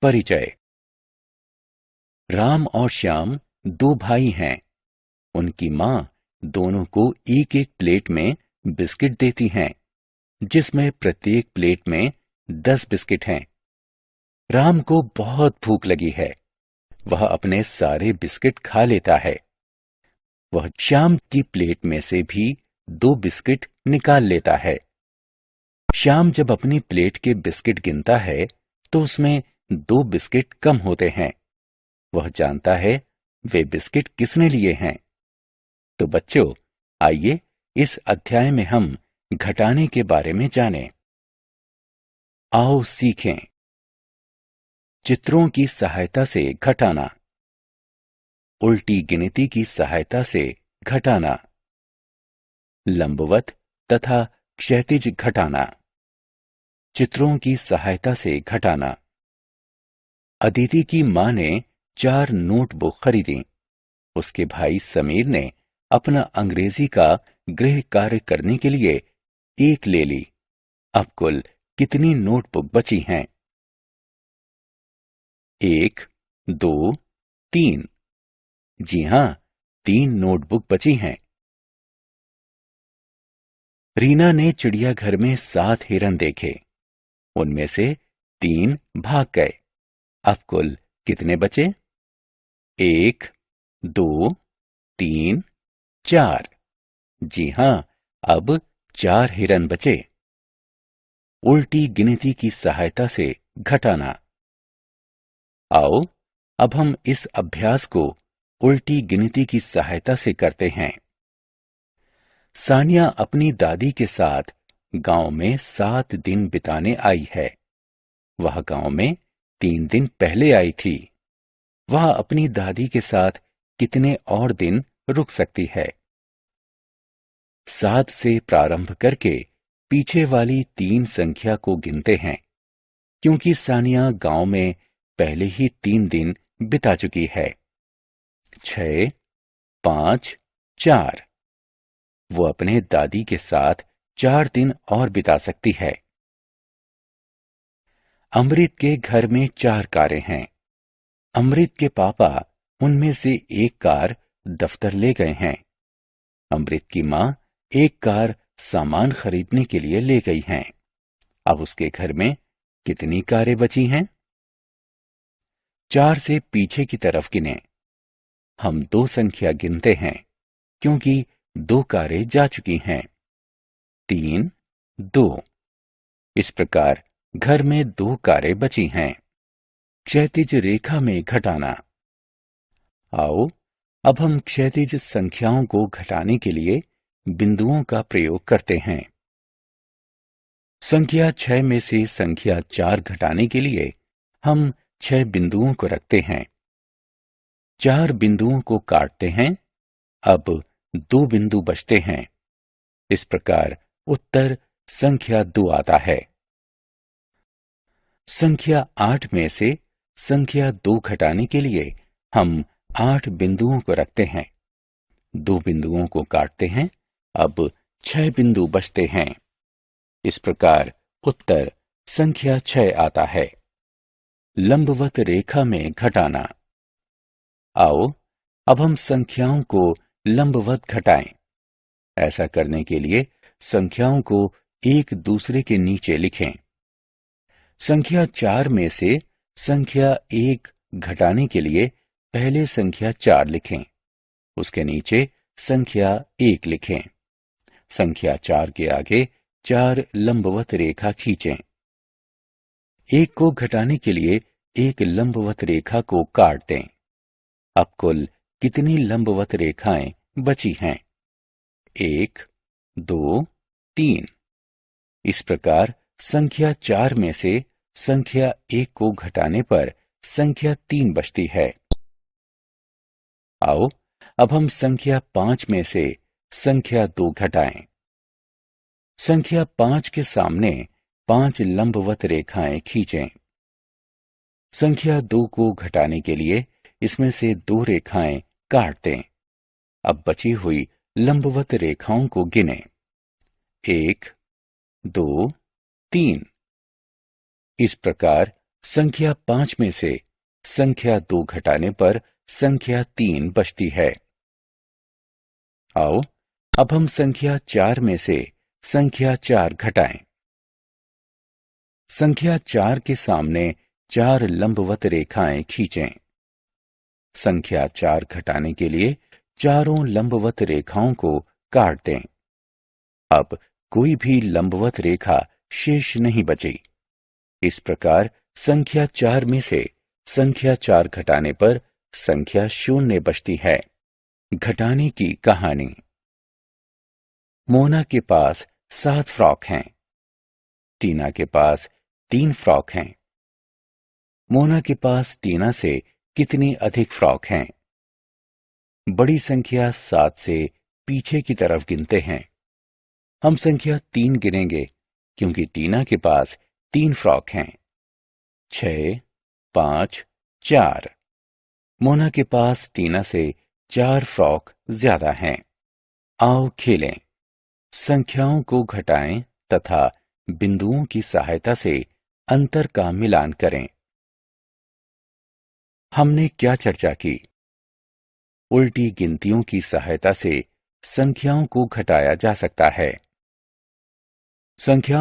परिचय। राम और श्याम दो भाई हैं। उनकी मां दोनों को एक एक प्लेट में बिस्किट देती हैं, जिसमें प्रत्येक प्लेट में 10 बिस्किट हैं। राम को बहुत भूख लगी है। वह अपने सारे बिस्किट खा लेता है। वह श्याम की प्लेट में से भी 2 बिस्किट निकाल लेता है। श्याम जब अपनी प्लेट के बिस्किट गिनता है तो उसमें 2 बिस्किट कम होते हैं। वह जानता है वे बिस्किट किसने लिए हैं। तो बच्चों, आइए इस अध्याय में हम घटाने के बारे में जानें। आओ सीखें। चित्रों की सहायता से घटाना। उल्टी गिनती की सहायता से घटाना। लंबवत तथा क्षैतिज घटाना। चित्रों की सहायता से घटाना। अदिति की मां ने 4 नोटबुक खरीदी। उसके भाई समीर ने अपना अंग्रेजी का गृह कार्य करने के लिए 1 ले ली। अब कुल कितनी नोटबुक बची हैं? 1, 2, 3। जी हां, 3 नोटबुक बची हैं। रीना ने चिड़ियाघर में 7 हिरन देखे। उनमें से 3 भाग गए। अब कुल कितने बचे? 1, 2, 3, 4। जी हां, अब 4 हिरन बचे। उल्टी गिनती की सहायता से घटाना। आओ अब हम इस अभ्यास को उल्टी गिनती की सहायता से करते हैं। सानिया अपनी दादी के साथ गांव में 7 दिन बिताने आई है। वह गांव में 3 दिन पहले आई थी। वह अपनी दादी के साथ कितने और दिन रुक सकती है? 7 से प्रारंभ करके पीछे वाली 3 संख्या को गिनते हैं, क्योंकि सानिया गांव में पहले ही 3 दिन बिता चुकी है। 6, 5, 4। वो अपने दादी के साथ 4 दिन और बिता सकती है। अमृत के घर में 4 कारें हैं। अमृत के पापा उनमें से एक कार दफ्तर ले गए हैं। अमृत की मां एक कार सामान खरीदने के लिए ले गई हैं। अब उसके घर में कितनी कारें बची हैं? 4 से पीछे की तरफ गिने। हम 2 संख्या गिनते हैं, क्योंकि 2 कारें जा चुकी हैं। 3, 2। इस प्रकार घर में 2 कारें बची हैं। क्षैतिज रेखा में घटाना। आओ अब हम क्षैतिज संख्याओं को घटाने के लिए बिंदुओं का प्रयोग करते हैं। संख्या 6 में से संख्या 4 घटाने के लिए हम 6 बिंदुओं को रखते हैं। 4 बिंदुओं को काटते हैं। अब 2 बिंदु बचते हैं। इस प्रकार उत्तर संख्या 2 आता है। संख्या 8 में से संख्या 2 घटाने के लिए हम 8 बिंदुओं को रखते हैं। 2 बिंदुओं को काटते हैं। अब 6 बिंदु बचते हैं। इस प्रकार उत्तर संख्या 6 आता है। लंबवत रेखा में घटाना। आओ अब हम संख्याओं को लंबवत घटाएं। ऐसा करने के लिए संख्याओं को एक दूसरे के नीचे लिखें। संख्या 4 में से संख्या 1 घटाने के लिए पहले संख्या 4 लिखें। उसके नीचे संख्या 1 लिखें। संख्या 4 के आगे 4 लंबवत रेखा खींचें। 1 को घटाने के लिए एक लंबवत रेखा को काट दें। अब कुल कितनी लंबवत रेखाएं बची हैं? 1, 2, 3। इस प्रकार संख्या 4 में से संख्या 1 को घटाने पर संख्या 3 बचती है। आओ अब हम संख्या 5 में से संख्या 2 घटाएं। संख्या 5 के सामने 5 लंबवत रेखाएं खींचें। संख्या 2 को घटाने के लिए इसमें से 2 रेखाएं काट दें। अब बची हुई लंबवत रेखाओं को गिनें। 1, 2, 3। इस प्रकार संख्या 5 में से संख्या 2 घटाने पर संख्या 3 बचती है। आओ अब हम संख्या 4 में से संख्या 4 घटाएं। संख्या 4 के सामने 4 लंबवत रेखाएं खींचें। संख्या 4 घटाने के लिए चारों लंबवत रेखाओं को काट दें। अब कोई भी लंबवत रेखा शेष नहीं बची। इस प्रकार संख्या 4 में से संख्या 4 घटाने पर संख्या 0 बचती है। घटाने की कहानी। मोना के पास 7 फ्रॉक हैं। टीना के पास 3 फ्रॉक हैं। मोना के पास टीना से कितनी अधिक फ्रॉक हैं? बड़ी संख्या 7 से पीछे की तरफ गिनते हैं। हम संख्या 3 गिनेंगे क्योंकि टीना के पास 3 फ्रॉक हैं। 6, 5, 4। मोना के पास टीना से 4 फ्रॉक ज्यादा हैं। आओ खेलें। संख्याओं को घटाएं तथा बिंदुओं की सहायता से अंतर का मिलान करें। हमने क्या चर्चा की? उल्टी गिनतियों की सहायता से संख्याओं को घटाया जा सकता है। संख्याओं